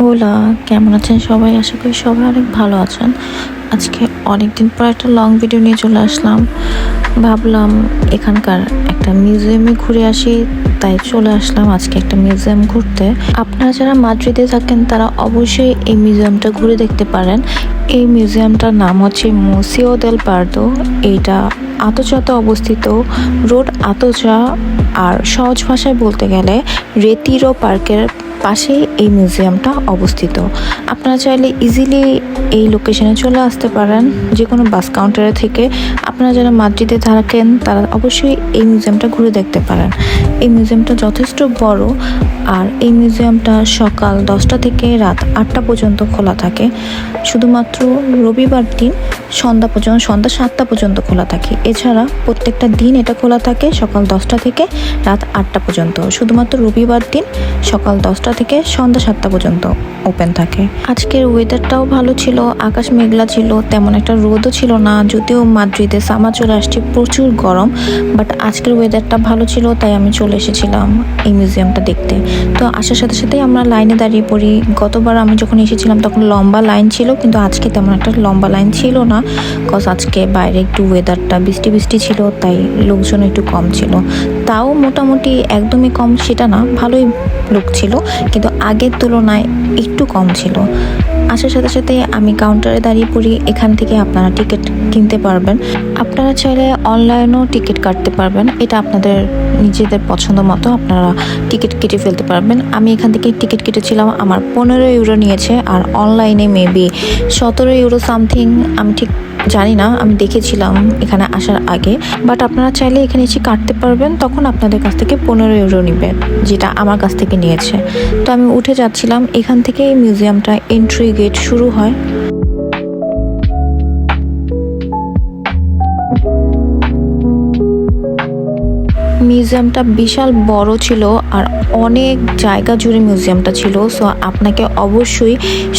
OLA, কেমন আছেন সবাই? আশা করি সবাই অনেক ভালো আছেন। আজকে অনেকদিন পর একটা লং ভিডিও নিয়ে চলে আসলাম। ভাবলাম এখানকার একটা মিউজিয়ামে ঘুরে আসি, তাই চলে আসলাম আজকে একটা মিউজিয়াম ঘুরতে। আপনারা যারা মাদ্রিদে থাকেন তারা অবশ্যই এই মিউজিয়ামটা ঘুরে দেখতে পারেন। এই মিউজিয়ামটার নাম হচ্ছে মুসিও দেল পার্দো। এইটা আতোচাতে অবস্থিত, রোড আতোচা। আর সহজ ভাষায় বলতে গেলে রেতিরো পার্কের পাশেই এই মিউজিয়ামটা অবস্থিত। আপনারা চাইলে ইজিলি এই লোকেশনে চলে আসতে পারেন যে কোনো বাস কাউন্টারে থেকে। আপনারা যারা মাদ্রিদে থাকেন তারা অবশ্যই এই মিউজিয়ামটা ঘুরে দেখতে পারেন। এই মিউজিয়ামটা যথেষ্ট বড়, আর এই মিউজিয়ামটা সকাল 10টা থেকে রাত 8টা পর্যন্ত খোলা থাকে। শুধুমাত্র রবিবার দিন সন্ধ্যা 7টা পর্যন্ত খোলা থাকে। এছাড়া প্রত্যেকটা দিন এটা খোলা থাকে সকাল 10টা থেকে রাত 8টা পর্যন্ত। শুধুমাত্র রবিবার দিন সকাল 10টা থেকে সন্ধ্যা 7টা পর্যন্ত ওপেন থাকে। আজকের ওয়েদারটাও ভালো ছিল, আকাশ মেঘলা ছিল, তেমন একটা রোদও ছিল না। যদিও মাদ্রিদে সামার চলে আসছে, প্রচুর গরম, বাট আজকের ওয়েদারটা ভালো ছিল, তাই আমি চলে এসেছিলাম এই মিউজিয়ামটা দেখতে। তো আসার সাথে সাথেই আমরা লাইনে দাঁড়িয়ে পড়ি। গতবার আমি যখন এসেছিলাম তখন লম্বা লাইন ছিল, কিন্তু আজকে তেমন একটা লম্বা লাইন ছিল না, কজ আজকে বাইরে একটু ওয়েদারটা বৃষ্টি বৃষ্টি ছিল, তাই লোকজন একটু কম ছিল। তাও মোটামুটি একদমই কম সেটা না, ভালোই লোক ছিল, কিন্তু আগের তুলনায় একটু কম ছিল। আসার সাথে সাথে আমি কাউন্টারে দাঁড়িয়ে পড়ি। এখান থেকে আপনারা টিকিট কিনতে পারবেন। আপনারা চাইলে অনলাইনেও টিকিট কাটতে পারবেন, এটা আপনাদের নিজেদের পছন্দ মতো আপনারা টিকিট কেটে ফেলতে পারবেন। আমি এখান থেকে টিকিট কেটেছিলাম, আমার 15 ইউরো নিয়েছে, আর অনলাইনে মেবি 17 ইউরো সামথিং, আমি ঠিক জানি না, আমি দেখেছিলাম এখানে আসার আগে। বাট আপনারা চাইলে এখানে এসে কাটতে পারবেন, তখন আপনাদের কাছ থেকে 15 ইউরো নেবে, যেটা আমার কাছ থেকে নিয়েছে। তো আমি উঠে যাচ্ছিলাম, এখান থেকে এই মিউজিয়ামটা এন্ট্রি গেট শুরু হয়। মিউজিয়ামটা বিশাল বড় ছিল, আর অনেক জায়গা জুড়ে মিউজিয়ামটা ছিল। সো আপনাকে অবশ্যই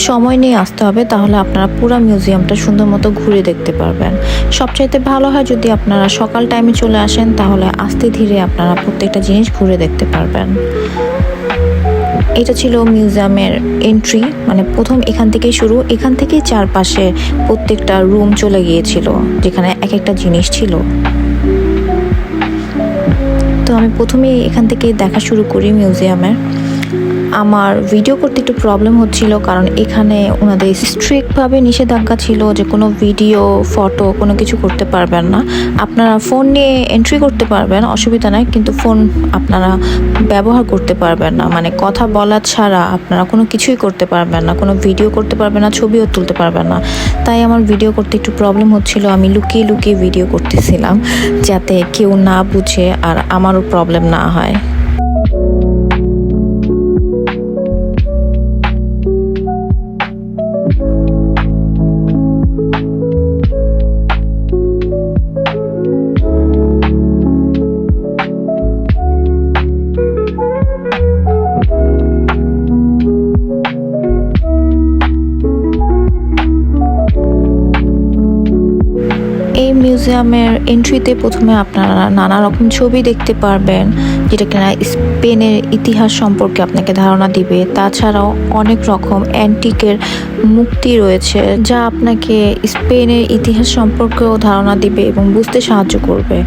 সময় নিয়ে আসতে হবে, তাহলে আপনারা পুরো মিউজিয়ামটা সুন্দর মতো ঘুরে দেখতে পারবেন। সবচাইতে ভালো হয় যদি আপনারা সকাল টাইমে চলে আসেন, তাহলে আস্তে ধীরে আপনারা প্রত্যেকটা জিনিস ঘুরে দেখতে পারবেন। এটা ছিল মিউজিয়ামের এন্ট্রি, মানে প্রথম এখান থেকেই শুরু। এখান থেকেই চারপাশে প্রত্যেকটা রুম চলে গিয়েছিল, যেখানে এক একটা জিনিস ছিল। তো আমি প্রথমেই এখান থেকে দেখা শুরু করি মিউজিয়ামের। আমার ভিডিও করতে একটু প্রবলেম হচ্ছিল, কারণ এখানে ওনাদের স্ট্রিক্টভাবে নিষেধাজ্ঞা ছিল যে কোনো ভিডিও ফটো কোনো কিছু করতে পারবেন না। আপনারা ফোন নিয়ে এন্ট্রি করতে পারবেন, অসুবিধা নাই, কিন্তু ফোন আপনারা ব্যবহার করতে পারবেন না, মানে কথা বলা ছাড়া আপনারা কোনো কিছুই করতে পারবেন না, কোনো ভিডিও করতে পারবেন না, ছবিও তুলতে পারবেন না। তাই আমার ভিডিও করতে একটু প্রবলেম হচ্ছিল, আমি লুকিয়ে লুকিয়ে ভিডিও করতেছিলাম যাতে কেউ না বুঝে আর আমারও প্রবলেম না হয়। এই মিউজিয়ামের এন্ট্রিতে প্রথমে আপনারা নানা রকম ছবি দেখতে পারবেন, যেটা কিনা স্পেনের ইতিহাস সম্পর্কে আপনাকে ধারণা দিবে। তাছাড়াও অনেক রকম অ্যান্টিকের মূর্তি রয়েছে, যা আপনাকে স্পেনের ইতিহাস সম্পর্কেও ধারণা দিবে এবং বুঝতে সাহায্য করবে।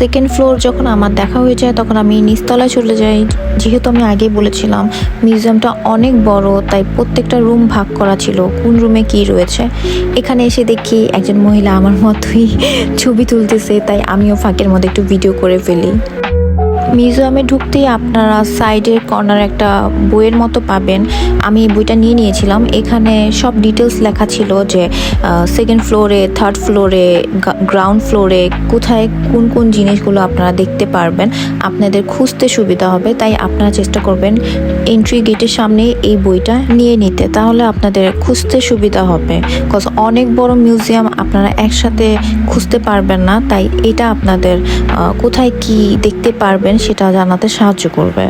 সেকেন্ড ফ্লোর যখন আমার দেখা হয়ে যায়, তখন আমি নিচতলায় চলে যাই। যেহেতু আমি আগেই বলেছিলাম মিউজিয়ামটা অনেক বড়, তাই প্রত্যেকটা রুম ভাগ করা ছিল, কোন রুমে কি রয়েছে। এখানে এসে দেখি একজন মহিলা আমার মতোই ছবি তুলতেছে, তাই আমিও ফাঁকের মধ্যে একটু ভিডিও করে ফেলি। মিউজিয়ামে ঢুকতেই আপনারা সাইডের কর্নার একটা বইয়ের মতো পাবেন। আমি বইটা নিয়ে নিয়েছিলাম। এখানে সব ডিটেলস লেখা ছিল যে সেকেন্ড ফ্লোরে, থার্ড ফ্লোরে, গ্রাউন্ড ফ্লোরে কোথায় কোন কোন জিনিসগুলো আপনারা দেখতে পারবেন, আপনাদের খুঁজতে সুবিধা হবে। তাই আপনারা চেষ্টা করবেন এন্ট্রি গেটের সামনে এই বইটা নিয়ে নিতে, তাহলে আপনাদের খুঁজতে সুবিধা হবে। কজ অনেক বড় মিউজিয়াম, আপনারা একসাথে খুঁজতে পারবেন না, তাই এটা আপনাদের কোথায় কি দেখতে পারবেন সেটা জানাতে সাহায্য করবে।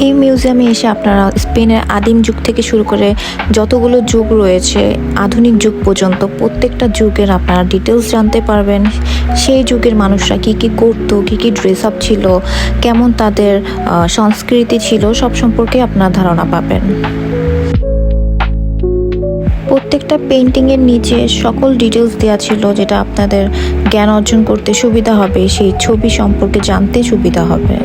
এই মিউজিয়ামে এসে আপনারা স্পেনের আদিম যুগ থেকে শুরু করে যতগুলো যুগ রয়েছে আধুনিক যুগ পর্যন্ত প্রত্যেকটা যুগের আপনারা ডিটেলস জানতে পারবেন। সেই যুগের মানুষরা কি কি করতো, কি কি ড্রেস আপ ছিল, কেমন তাদের সংস্কৃতি ছিল, সব সম্পর্কে আপনারা ধারণা পাবেন। প্রত্যেকটা পেইন্টিংয়ের নিচে সকল ডিটেলস দেওয়া ছিল, যেটা আপনাদের জ্ঞান অর্জন করতে সুবিধা হবে, সেই ছবি সম্পর্কে জানতে সুবিধা হবে।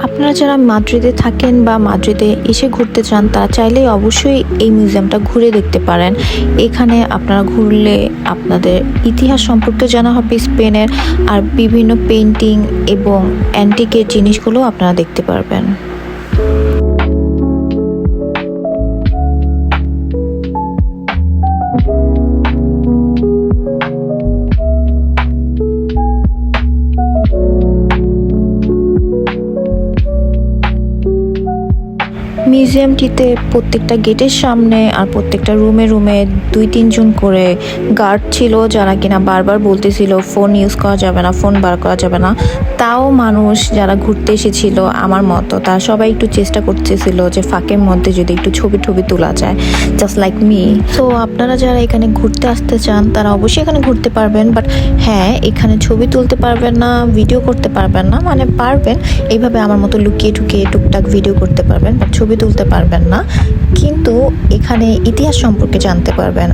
আপনারা যারা মাদ্রিদে থাকেন বা মাদ্রিদে এসে ঘুরতে চান তারা চাইলেই অবশ্যই এই মিউজিয়ামটা ঘুরে দেখতে পারেন। এখানে আপনারা ঘুরলে আপনাদের ইতিহাস সম্পর্কে জানা হবে স্পেনের, আর বিভিন্ন পেইন্টিং এবং অ্যান্টিকের জিনিসগুলো আপনারা দেখতে পারবেন। মিউজিয়ামটিতে প্রত্যেকটা গেটের সামনে আর প্রত্যেকটা রুমে রুমে 2-3 জন করে গার্ড ছিল, যারা কিনা বারবার বলতেছিল ফোন ইউজ করা যাবে না, ফোন বার করা যাবে না। তাও মানুষ যারা ঘুরতে এসেছিল আমার মতো, তারা সবাই একটু চেষ্টা করতেছিল যে ফাঁকের মধ্যে যদি একটু ছবি তোলা যায়, জাস্ট লাইক মি। তো আপনারা যারা এখানে ঘুরতে আসতে চান তারা অবশ্যই এখানে ঘুরতে পারবেন, বাট হ্যাঁ, এখানে ছবি তুলতে পারবেন না, ভিডিও করতে পারবেন না, মানে পারবেন এইভাবে আমার মতো লুকিয়ে ঠুকিয়ে টুকটাক ভিডিও করতে পারবেন, বাট ছবি তুলতে পারবেন না। কিন্তু এখানে ইতিহাস সম্পর্কে জানতে পারবেন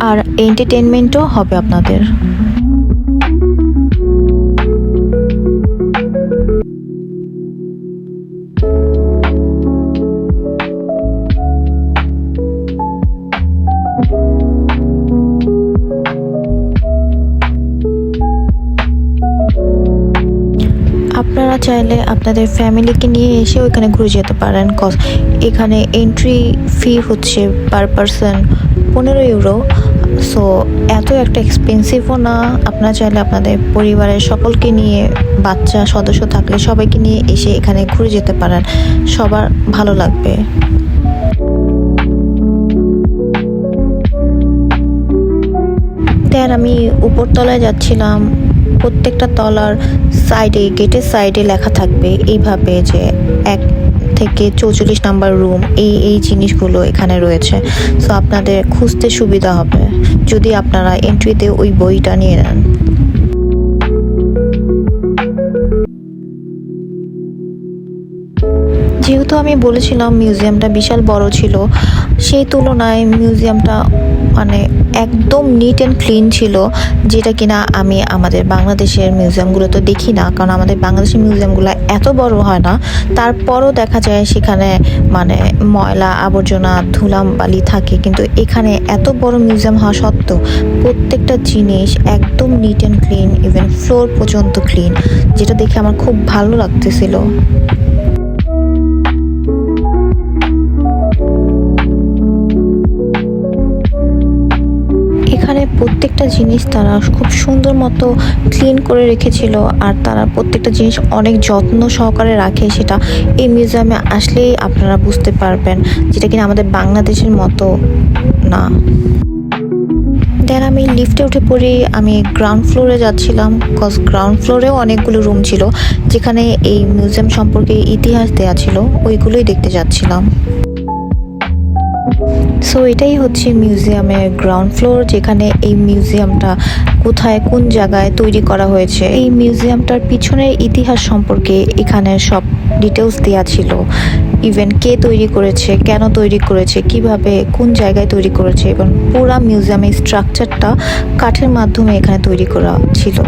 আর এন্টারটেইনমেন্টও হবে আপনাদের। আপনারা চাইলে আপনাদের ফ্যামিলিকে নিয়ে এসে ওইখানে ঘুরে যেতে পারেন, কজ এখানে এন্ট্রি ফি হচ্ছে পার পারসন 15 ইউরো। সো এত একটা এক্সপেন্সিভও না। আপনারা চাইলে আপনাদের পরিবারের সকলকে নিয়ে, বাচ্চা সদস্য থাকলে সবাইকে নিয়ে এসে এখানে ঘুরে যেতে পারেন, সবার ভালো লাগবে। দেন আমি উপরতলায় যাচ্ছিলাম। প্রত্যেকটা তলার সাইডে, গেটের সাইডে লেখা থাকবে এইভাবে যে 1 থেকে 44 নাম্বার রুম, এই জিনিসগুলো এখানে রয়েছে। সো আপনাদের খুঁজতে সুবিধা হবে যদি আপনারা এন্ট্রিতে ওই বইটা নিয়ে নেন। যেহেতু আমি বলেছিলাম মিউজিয়ামটা বিশাল বড় ছিল, সেই তুলনায় মিউজিয়ামটা মানে একদম নিট অ্যান্ড ক্লিন ছিল, যেটা কিনা আমি আমাদের বাংলাদেশের মিউজিয়ামগুলো তো দেখি না, কারণ আমাদের বাংলাদেশের মিউজিয়ামগুলো এত বড় হয় না। তারপরও দেখা যায় সেখানে মানে ময়লা আবর্জনা ধুলাবালি থাকে, কিন্তু এখানে এত বড় মিউজিয়াম হওয়া সত্ত্বেও প্রত্যেকটা জিনিস একদম neat and clean, even floor পর্যন্ত ক্লিন, যেটা দেখে আমার খুব ভালো লাগতেছিল। এখানে প্রত্যেকটা জিনিস তারা খুব সুন্দর মতো ক্লিন করে রেখেছিল, আর তারা প্রত্যেকটা জিনিস অনেক যত্ন সহকারে রাখে, সেটা এই মিউজিয়ামে আসলেই আপনারা বুঝতে পারবেন, যেটা কিনা আমাদের বাংলাদেশের মতো না। দেন আমি লিফটে উঠে পড়ি, আমি গ্রাউন্ড ফ্লোরে যাচ্ছিলাম, কজ গ্রাউন্ড ফ্লোরেও অনেকগুলো রুম ছিল যেখানে এই মিউজিয়াম সম্পর্কে ইতিহাস দেয়া ছিল, ওইগুলোই দেখতে যাচ্ছিলাম। সো এটাই হচ্ছে মিউজিয়ামের গ্রাউন্ড ফ্লোর, যেখানে এই মিউজিয়ামটা কোথায় কোন জায়গায় তৈরি করা হয়েছে, এই মিউজিয়ামটার পিছনের ইতিহাস সম্পর্কে এখানে সব ডিটেলস দেওয়া ছিল। ইভেন কে তৈরি করেছে, কেন তৈরি করেছে, কিভাবে কোন জায়গায় তৈরি করেছে, এবং পুরা মিউজিয়ামের স্ট্রাকচারটা কাঠের মাধ্যমে এখানে তৈরি করা ছিল।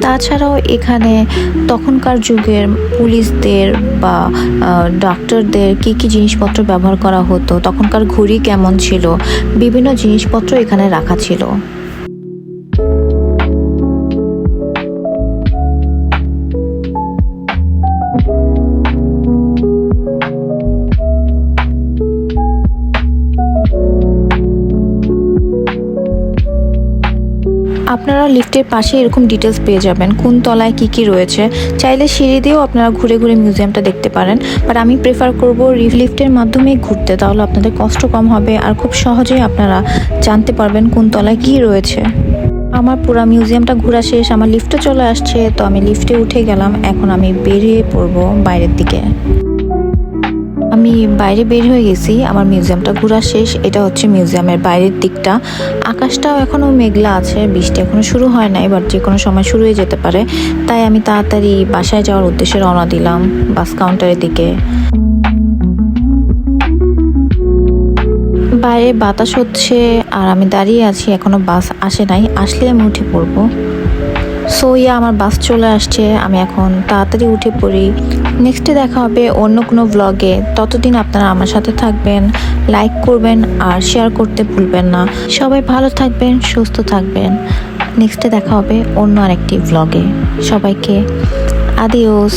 তাছাড়াও এখানে তখনকার যুগের পুলিশদের বা ডাক্তারদের কী কী জিনিসপত্র ব্যবহার করা হতো, তখনকার ঘড়ি কেমন ছিল, বিভিন্ন জিনিসপত্র এখানে রাখা ছিল। আপনারা লিফটের পাশে এরকম ডিটেলস পেয়ে যাবেন, কোন তলায় কি কি রয়েছে। চাইলে সিঁড়ি দিয়েও আপনারা ঘুরে ঘুরে মিউজিয়ামটা দেখতে পারেন, বাট আমি প্রেফার করব লিফটের মাধ্যমেই ঘুরতে, তাহলে আপনাদের কষ্ট কম হবে আর খুব সহজেই আপনারা জানতে পারবেন কোন তলায় কি রয়েছে। আমার পুরো মিউজিয়ামটা ঘোরা শেষ, আমার লিফটে চলে আসছে, তো আমি লিফটে উঠে গেলাম। এখন আমি বেরিয়ে পড়বো বাইরের দিকে। আমি বাইরে বের হয়ে গেছি, আমার মিউজিয়ামটা ঘোরা শেষ। এটা হচ্ছে মিউজিয়ামের বাইরের দিকটা। আকাশটাও এখনও মেঘলা আছে, বৃষ্টি এখনও শুরু হয় নাই, বাট যে কোনো সময় শুরু হয়ে যেতে পারে। তাই আমি তাড়াতাড়ি বাসায় যাওয়ার উদ্দেশ্যে রওনা দিলাম বাস কাউন্টারের দিকে। বাইরে বাতাস হচ্ছে আর আমি দাঁড়িয়ে আছি, এখনো বাস আসে নাই, আসলে আমি উঠে পড়বো। সো আমার বাস চলে আসছে, আমি এখন তাড়াতাড়ি উঠে পড়ি। নেক্সটে দেখা হবে অন্য কোনো ব্লগে। ততদিন আপনারা আমার সাথে থাকবেন, লাইক করবেন আর শেয়ার করতে ভুলবেন না। সবাই ভালো থাকবেন, সুস্থ থাকবেন। নেক্সটে দেখা হবে অন্য আরেকটি ব্লগে। সবাইকে আদিওস।